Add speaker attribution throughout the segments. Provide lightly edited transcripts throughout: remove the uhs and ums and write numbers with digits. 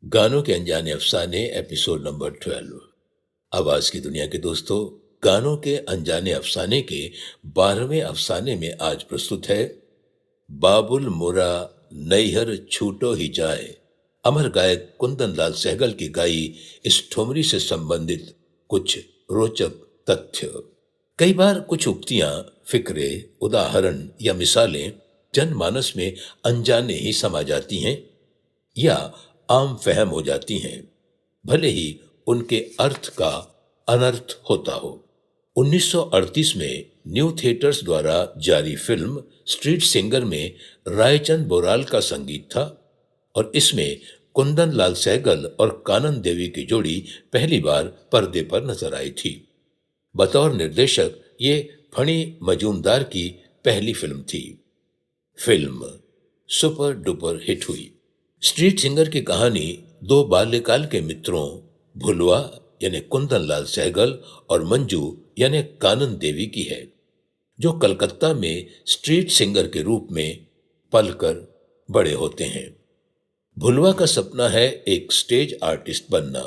Speaker 1: गानों के अनजाने अफसाने एपिसोड नंबर 12। आवाज की दुनिया के दोस्तों, गानों के अनजाने अफसाने के 12वें अफसाने में आज प्रस्तुत है बाबुल मोरा नैहर छूटो ही जाए। अमर गायक कुंदन लाल सहगल की गाई इस ठुमरी से संबंधित कुछ रोचक तथ्य। कई बार कुछ उक्तियां, फिक्रे, उदाहरण या मिसालें जनमानस में अनजाने ही समा जाती हैं या आम फहम हो जाती हैं, भले ही उनके अर्थ का अनर्थ होता हो। 1938 में न्यू थिएटर्स द्वारा जारी फिल्म स्ट्रीट सिंगर में रायचंद बोराल का संगीत था और इसमें कुंदन लाल सहगल और कानन देवी की जोड़ी पहली बार पर्दे पर नजर आई थी। बतौर निर्देशक ये फणी मजूमदार की पहली फिल्म थी। फिल्म सुपर डुपर हिट हुई। स्ट्रीट सिंगर की कहानी दो बाल्यकाल के मित्रों भुलवा यानी कुंदन लाल सहगल और मंजू यानी कानन देवी की है, जो कलकत्ता में स्ट्रीट सिंगर के रूप में पलकर बड़े होते हैं। भुलवा का सपना है एक स्टेज आर्टिस्ट बनना,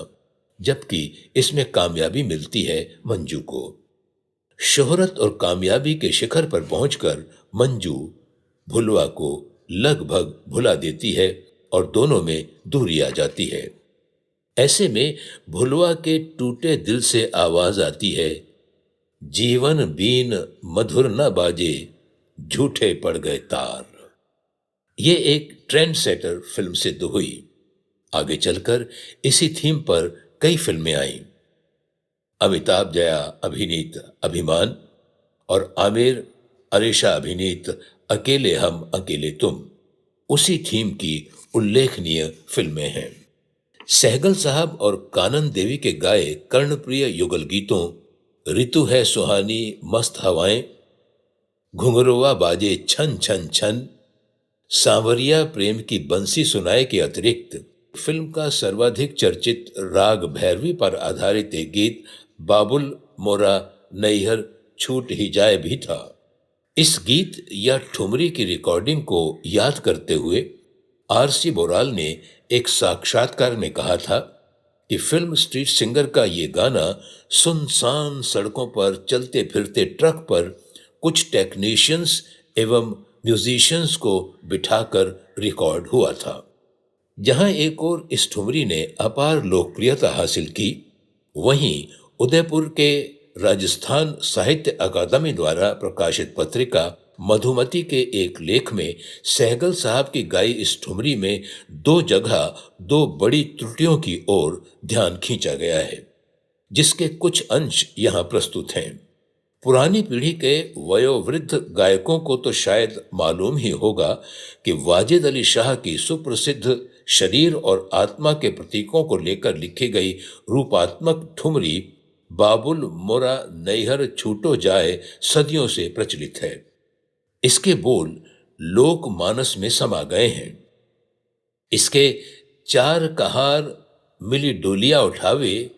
Speaker 1: जबकि इसमें कामयाबी मिलती है मंजू को। शोहरत और कामयाबी के शिखर पर पहुंचकर मंजू भुलवा को लगभग भुला देती है और दोनों में दूरी आ जाती है। ऐसे में भुलवा के टूटे दिल से आवाज आती है, जीवन बीन मधुर न बाजे, झूठे पड़ गए तार। ये एक ट्रेंड सेटर फिल्म सिद्ध हुई। आगे चलकर इसी थीम पर कई फिल्में आईं। अमिताभ जया अभिनीत अभिमान और आमिर अरेशा अभिनीत अकेले हम अकेले तुम उसी थीम की उल्लेखनीय फिल्में हैं। सहगल साहब और कानन देवी के गाए कर्णप्रिय युगल गीतों ऋतु है सुहानी मस्त हवाएं, घुंघरुआ बाजे छन छन छन, सांवरिया प्रेम की बंसी सुनाए के अतिरिक्त फिल्म का सर्वाधिक चर्चित राग भैरवी पर आधारित एक गीत बाबुल मोरा नैहर छूट ही जाए भी था। इस गीत या ठुमरी की रिकॉर्डिंग को याद करते हुए आरसी बोराल ने एक साक्षात्कार में कहा था कि फिल्म स्ट्रीट सिंगर का ये गाना सुनसान सड़कों पर चलते फिरते ट्रक पर कुछ टेक्नीशियंस एवं म्यूजिशियंस को बिठाकर रिकॉर्ड हुआ था। जहां एक ओर इस ठुमरी ने अपार लोकप्रियता हासिल की, वहीं उदयपुर के राजस्थान साहित्य अकादमी द्वारा प्रकाशित पत्रिका मधुमती के एक लेख में सहगल साहब की गाई इस ठुमरी में दो जगह दो बड़ी त्रुटियों की ओर ध्यान खींचा गया है, जिसके कुछ अंश यहाँ प्रस्तुत हैं। पुरानी पीढ़ी के वयोवृद्ध गायकों को तो शायद मालूम ही होगा कि वाजिद अली शाह की सुप्रसिद्ध शरीर और आत्मा के प्रतीकों को लेकर लिखी गई रूपात्मक ठुमरी बाबुल मोरा नैहर छूटो जाए सदियों से प्रचलित है। इसके बोल लोक मानस में समा गए हैं। इसके चार कहार मिली डोलिया उठावे,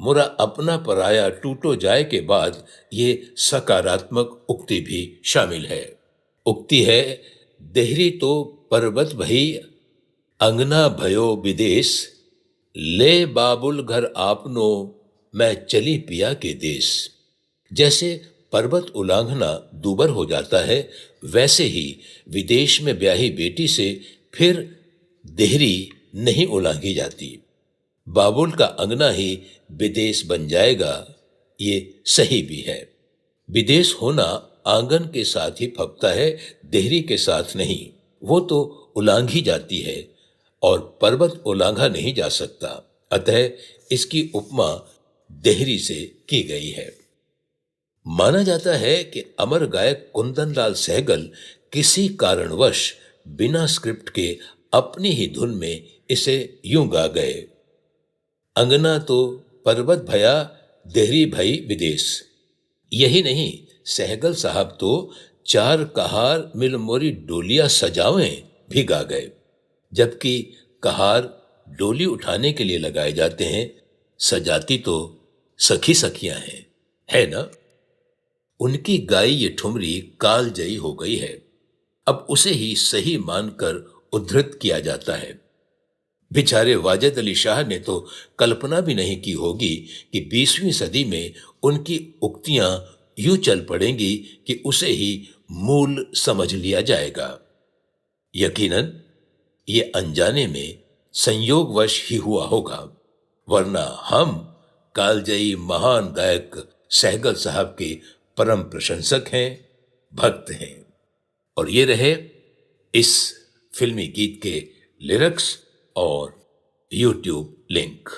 Speaker 1: मोरा अपना पराया टूटो जाए के बाद ये सकारात्मक उक्ति भी शामिल है। उक्ति है, देहरी तो पर्वत भई अंगना भयो विदेश, ले बाबुल घर आपनो मैं चली पिया के देश। जैसे पर्वत उलांघना दूबर हो जाता है, वैसे ही विदेश में ब्याही बेटी से फिर देहरी नहीं उलांघी जाती। बाबुल का अंगना ही विदेश बन जाएगा, ये सही भी है। विदेश होना आंगन के साथ ही फपता है, देहरी के साथ नहीं। वो तो उलांघी जाती है और पर्वत उलांघा नहीं जा सकता, अतः इसकी उपमा देहरी से की गई है। माना जाता है कि अमर गायक कुंदन लाल सहगल किसी कारणवश बिना स्क्रिप्ट के अपनी ही धुन में इसे यूं गा गए, अंगना तो पर्वत भया देहरी भई विदेश। यही नहीं, सहगल साहब तो चार कहार मिल मोरी डोलिया सजावें भी गा गए, जबकि कहार डोली उठाने के लिए लगाए जाते हैं, सजाती तो सखी सखियां हैं, है ना। उनकी गाई ये ठुमरी कालजयी हो गई है, अब उसे ही सही मानकर उद्धृत किया जाता है। बेचारे वाजिद अली शाह ने तो कल्पना भी नहीं की होगी कि 20वीं सदी में उनकी उक्तियां यूं चल पड़ेंगी कि उसे ही मूल समझ लिया जाएगा। यकीनन ये अनजाने में संयोगवश ही हुआ होगा, वरना हम कालजयी महान गायक सहगल साहब के परम प्रशंसक हैं, भक्त हैं। और ये रहे इस फिल्मी गीत के लिरिक्स और यूट्यूब लिंक।